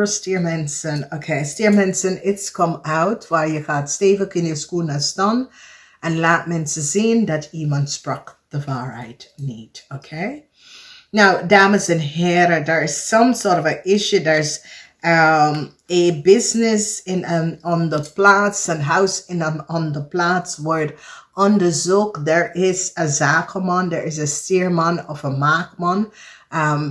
Stiermensen. Oké, stiermensen, iets komt uit waar je gaat stevig in je schoenen staan en laat mensen zien dat iemand sprak de waarheid niet. Oké? Nou, dames en heren, there is some sort of an issue. There's a business on the plaats, een huis on the plaats wordt onderzocht. There is a zakenman, there is a stierman of a maakman.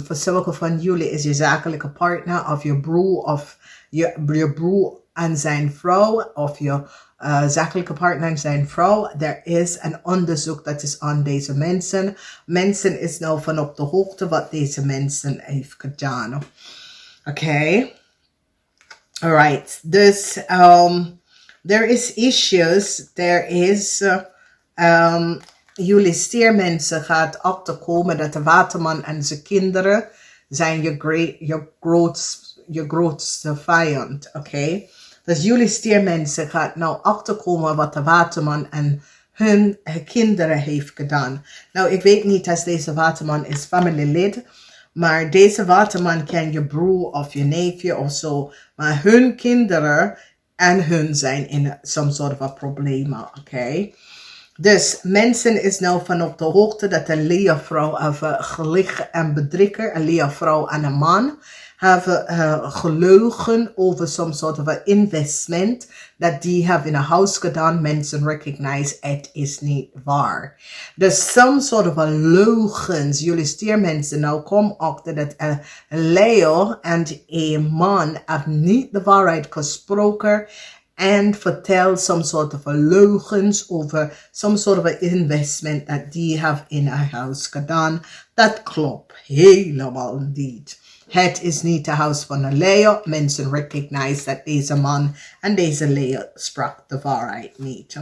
Voor sommige van jullie is je zakelijke partner of je broer of je broer en zijn vrouw of je zakelijke partner en zijn vrouw. Er is een onderzoek dat is aan deze mensen. Mensen is nou van op de hoogte wat deze mensen heeft gedaan. Oké. Alright. Dus there is issues. There is jullie stiermensen gaat achterkomen dat de waterman en zijn kinderen zijn je grootste vijand. Oké. Dus jullie stiermensen gaat nou achterkomen wat de waterman en hun kinderen heeft gedaan. Nou, ik weet niet als deze waterman is familielid, maar deze waterman kan je broer of je neefje of zo. Maar hun kinderen en hun zijn in some sort of problemen, oké? Dus mensen is nou van op de hoogte dat een leervrouw of gelicht en bedrieger, een leervrouw en een man, hebben gelogen over some sort of investment dat die hebben in een huis gedaan. Mensen recognize het is niet waar. Dus some sort of leugens. Jullie stiermensen nou kom achter dat een leeuw en een man hebben niet de waarheid gesproken en vertel some sort of leugens over some sort of investment dat die hebben in een huis gedaan. Dat klopt helemaal niet. Het is niet de huis van een leeuw. Mensen recognize dat deze man en deze leeuw sprak de waarheid niet.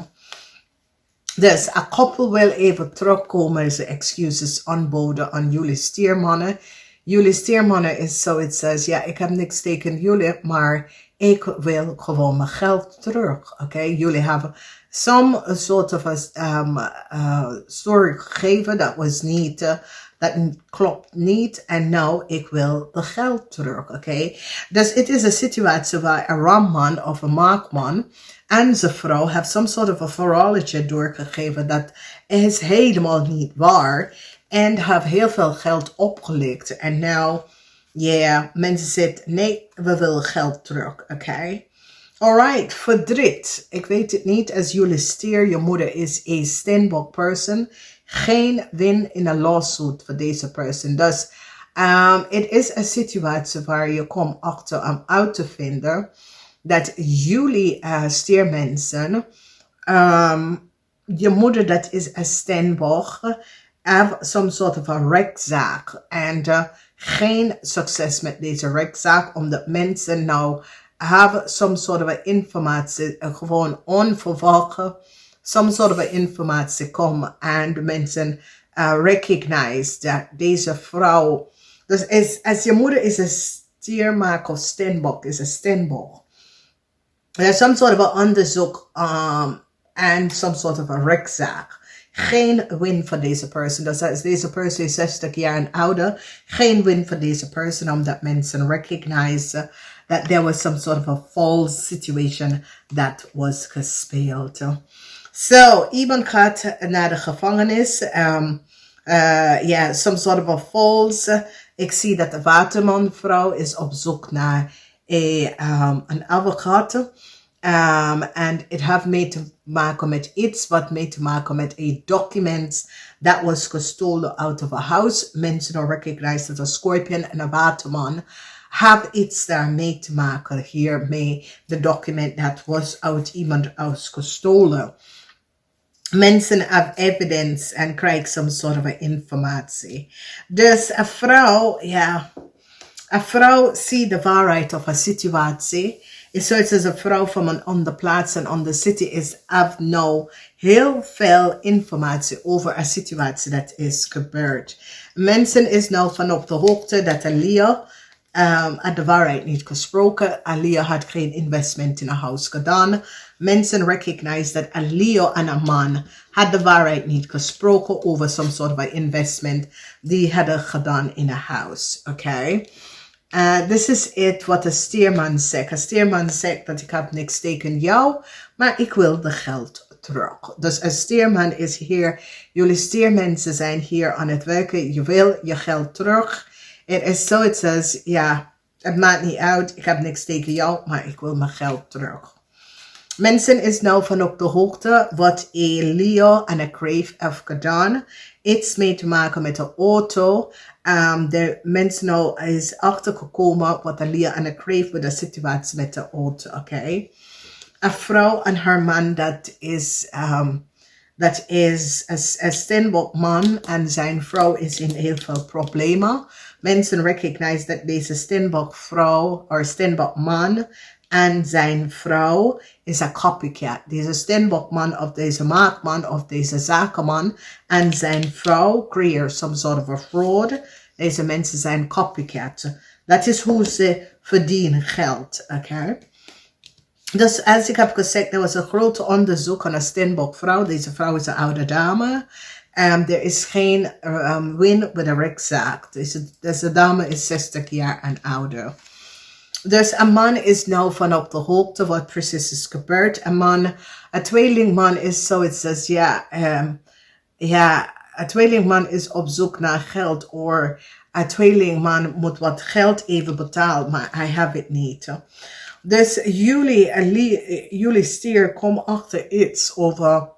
Dus een koppel wil even terugkomen. Ze excuses aanboden aan jullie stiermannen. Jullie stiermannen is zoiets als, ja, ik heb niks tegen jullie, maar ik wil gewoon mijn geld terug. Oké, jullie hebben some sort of story gegeven dat was niet... Dat klopt niet en nou, ik wil de geld terug, oké? Dus het is een situatie waar een ramman of een maakman en zijn vrouw heeft some sort of a verhaaltje doorgegeven dat is helemaal niet waar en heeft heel veel geld opgelegd. En nou, mensen zeggen, nee, we willen geld terug, oké? Alright, verdriet. Ik weet het niet, als jullie stier, je moeder is een Steenbok person. Geen win in een lawsuit voor deze persoon. Dus het is een situatie waar je komt achter om uit te vinden dat jullie stiermensen, je moeder dat is een Steenbok, have some sort of a rechtszaak. En geen succes met deze rechtszaak, omdat mensen nou hebben some sort of informatie, gewoon onverwacht. Some sort of informatie komen en de mensen recognize dat deze vrouw, dus als je moeder is een stiermaak of steenbok, is een steenbok. Er is some sort of onderzoek en some sort of a rechtszaak. Geen win voor deze persoon. Dus als deze persoon is 60 jaar en ouder, geen win voor deze persoon, omdat mensen recognize that there was some sort of a false situation that was gespeeld. So, iemand gaat naar de gevangenis. Some sort of a false. Ik zie dat de watermanvrouw is op zoek naar een advocaat. En het heeft mee te maken met iets wat mee te maken met een document that was gestolen out of a house. Mensen don't recognize dat een scorpion en een waterman have iets daarmee te maken hiermee. De document dat was uit iemand huis gestolen. Mensen have evidence en krijgen some sort of informatie. Dus een vrouw ziet de waarheid of een situatie. Is zoals een vrouw van on the plaats en on the city have nou heel veel informatie over een situatie dat is gebeurd. Mensen is nou van op de hoogte dat Alia had de waarheid niet gesproken. Alia had geen investment in een huis gedaan. Mensen recognize dat Alia en een man had de waarheid niet gesproken over some sort of investment die hadden gedaan in een huis. Oké. This is it wat de stierman zegt. Een stierman zegt dat ik heb niks tegen jou, maar ik wil de geld terug. Dus een stierman is hier, jullie stiermensen zijn hier aan het werken. Je wil je geld terug. Het is zoiets als, ja, het maakt niet uit, ik heb niks tegen jou, maar ik wil mijn geld terug. Mensen is nou van op de hoogte wat een Leo en een Crave heeft gedaan. Iets mee te maken met de auto. De mensen nou is achtergekomen wat een Leo en een Crave met de situatie met de auto. Oké. Een vrouw en haar man, dat is een Steenbok man en zijn vrouw is in heel veel problemen. Mensen recognize dat deze Steenbok vrouw, of Steenbok man en zijn vrouw is een copycat. Deze Steenbok man of deze maakman of deze zakenman en zijn vrouw creëert some sort of a fraud. Deze mensen zijn copycat. Dat is hoe ze verdienen geld. Oké. Dus als ik heb gezegd, er was een groot onderzoek aan een Steenbok vrouw. Deze vrouw is een oude dame. Er is geen win met een rechtszaak. Deze dame is 60 jaar en ouder. Dus een man is nou van op de hoogte wat precies is gebeurd. Een tweelingman is zoiets als, een tweelingman is op zoek naar geld. Of een tweelingman moet wat geld even betalen, maar hij heeft het niet. Dus jullie stier komen achter iets over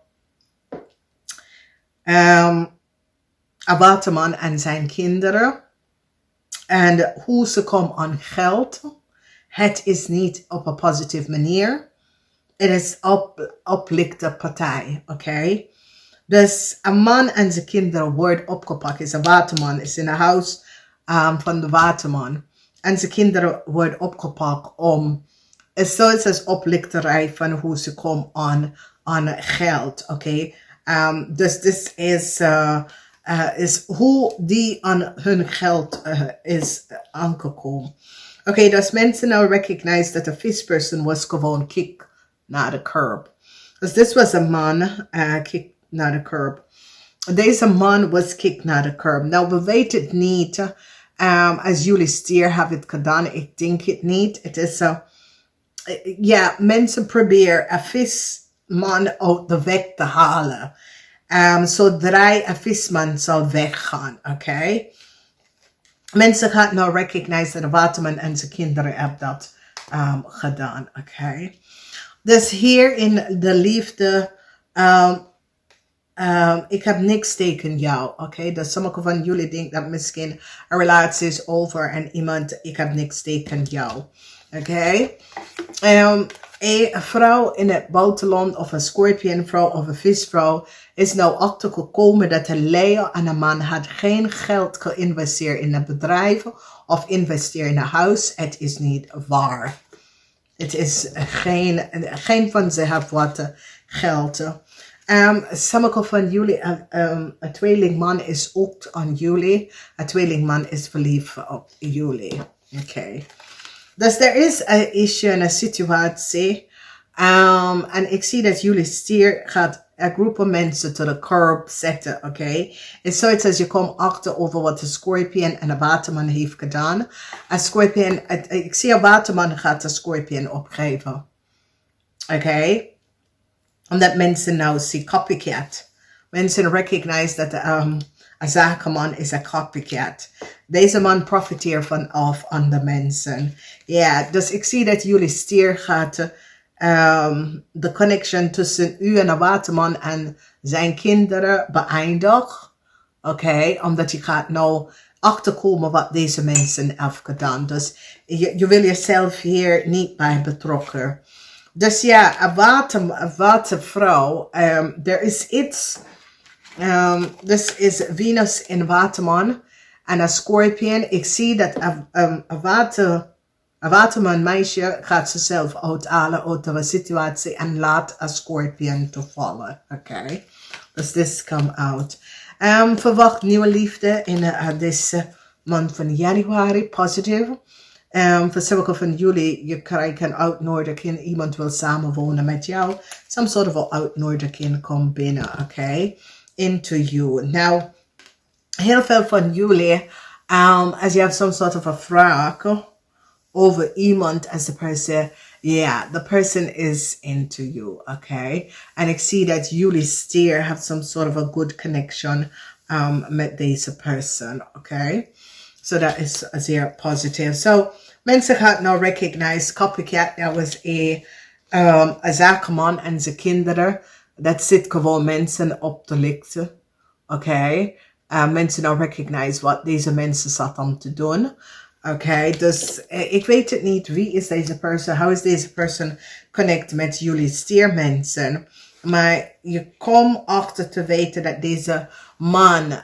een waterman en zijn kinderen. En hoe ze komen aan geld. Het is niet op een positieve manier. Het is op lichte partij. Oké. Dus een man en zijn kinderen worden opgepakt. Is een waterman. Is in een huis van de waterman. En zijn kinderen worden opgepakt om... Het is zoiets als oplichterij van hoe ze komen aan geld. Oké. Dus dit is hoe die aan hun geld is aangekomen. Oké, dus mensen nou recognize dat de visperson was gewoon kick naar de curb. Dus dit was een man kick naar de curb. Deze man was kick naar de curb. Nou, we weten het niet. Als jullie stier hebben het gedaan, ik denk het niet. Het is mensen proberen een visman uit de weg te halen. Zodra een visman zal weggaan, oké? Mensen gaan nou recognize dat de waterman en zijn kinderen hebben dat gedaan, oké? Dus hier in de liefde, ik heb niks tegen jou, oké? Dus sommige van jullie denken dat misschien een relatie is over en iemand, ik heb niks tegen jou, oké? Een vrouw in het buitenland of een scorpionvrouw of een visvrouw is nou achtergekomen dat een Leo en een man had geen geld geïnvesteerd in een bedrijf of investeerd in een huis. Het is niet waar. Het is geen van ze heeft wat geld. Sommige van jullie, een tweelingman is ook aan jullie. Een tweelingman is verliefd op jullie. Oké. Dus er is een issue en een situatie. En ik zie dat jullie stier gaat een groep mensen to the curb zetten, oké? Het is zoiets als je komt achter over wat de scorpion en de waterman heeft gedaan. Een scorpion, ik zie een waterman gaat de scorpion opgeven. Oké? Omdat mensen nou zien copycat. Mensen recognize dat een zakenman is een copycat. Deze man profiteert van af andere mensen. Ja, dus ik zie dat jullie stier gaat de connection tussen u en een waterman en zijn kinderen beëindigen. Oké, omdat je gaat nou achterkomen wat deze mensen hebben gedaan. Dus je wil jezelf hier niet bij betrokken. Dus ja, een watervrouw, er is iets, dus is Venus in waterman en een scorpion. Ik zie dat een waterman meisje gaat zichzelf uithalen uit de situatie en laat een scorpion te vallen. Oké, dus dit komt uit. Verwacht nieuwe liefde in deze maand van januari, positief. Voor sommige van jullie, je krijgt een uitnodiging, iemand wil samenwonen met jou. Some sort of uitnodiging komt binnen, oké? Into you. Nou, heel veel van jullie, als je hebt some sort of a vraag, over iemand as the person. Yeah, the person is into you, okay? And ik zie dat jullie stier have some sort of a good connection met deze person, okay? So that is zeer positive. So, mensen gaan nou recognize, copycat, that was a zakenman en zijn kinderen. Dat zit gewoon mensen op te lichten, okay? Mensen nou recognize wat deze mensen zat om te doen. Oké, dus ik weet het niet. Wie is deze persoon? Hoe is deze persoon connect met jullie stiermensen? Maar je komt achter te weten dat deze man,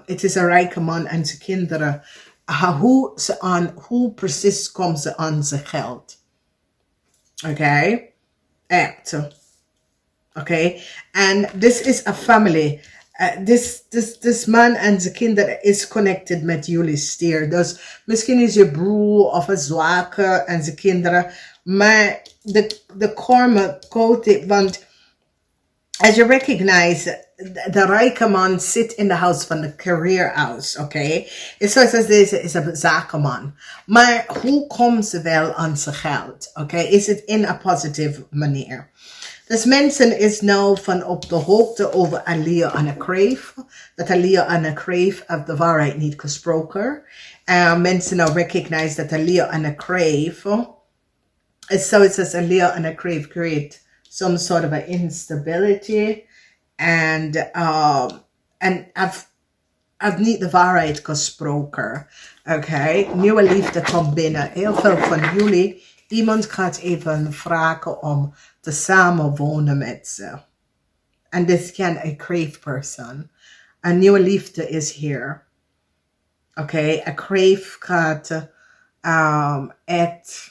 het is een rijke man en zijn kinderen. Hoe precies komt ze aan zijn geld? Oké, echt. Oké, en this is a family. This man en zijn kinderen is connected met jullie stier. Dus misschien is je broer of een zwakke en zijn kinderen. Maar de karma code, want as you recognize, de rijke man zit in de house van de career house, oké? Zoals deze is een zakenman. Maar hoe komt ze wel aan zijn geld, oké? Is het in een positieve manier? Dus mensen is nou van op de hoogte over Alia en een kreef. Dat Alia en een kreef heeft de waarheid niet gesproken. Mensen nou recognize dat Alia en een kreef. So it says Alia en een kreef create some sort of a instability. And have niet de waarheid gesproken. Oké, nieuwe liefde komt binnen. Heel veel van jullie. Iemand gaat even vragen om te samenwonen met ze. En this can a crave person. Een nieuwe liefde is hier. Oké, a crave gaat echt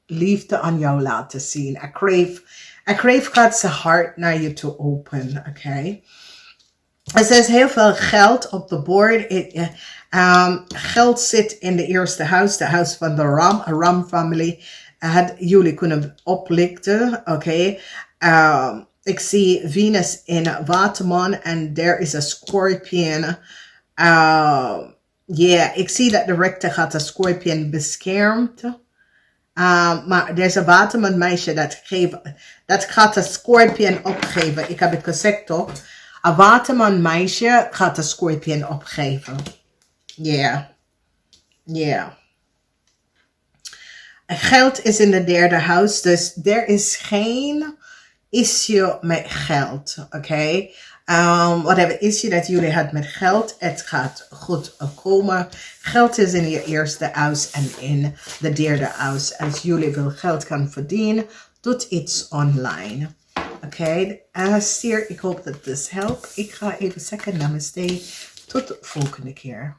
liefde aan jou laten zien. A crave gaat zijn hart naar je toe open. Oké. Er is heel veel geld op de board. Geld zit in de eerste huis, de huis van de Ram, a Ram family. Had jullie kunnen oplichten, oké. Ik zie Venus in Waterman en there is a Scorpion. Ik zie dat de rechter gaat de Scorpion beschermt. Maar er is een Waterman meisje dat gaat de Scorpion opgeven. Ik heb het gezegd toch? Een Waterman meisje gaat de Scorpion opgeven. Geld is in de derde huis, dus er is geen issue met geld, oké? Whatever issue dat jullie hadden met geld, het gaat goed komen. Geld is in je eerste huis en in de derde huis. Als jullie veel geld gaan verdienen, doet iets online. Oké, stier, ik hoop dat dit helpt. Ik ga even zeggen namaste. Tot de volgende keer.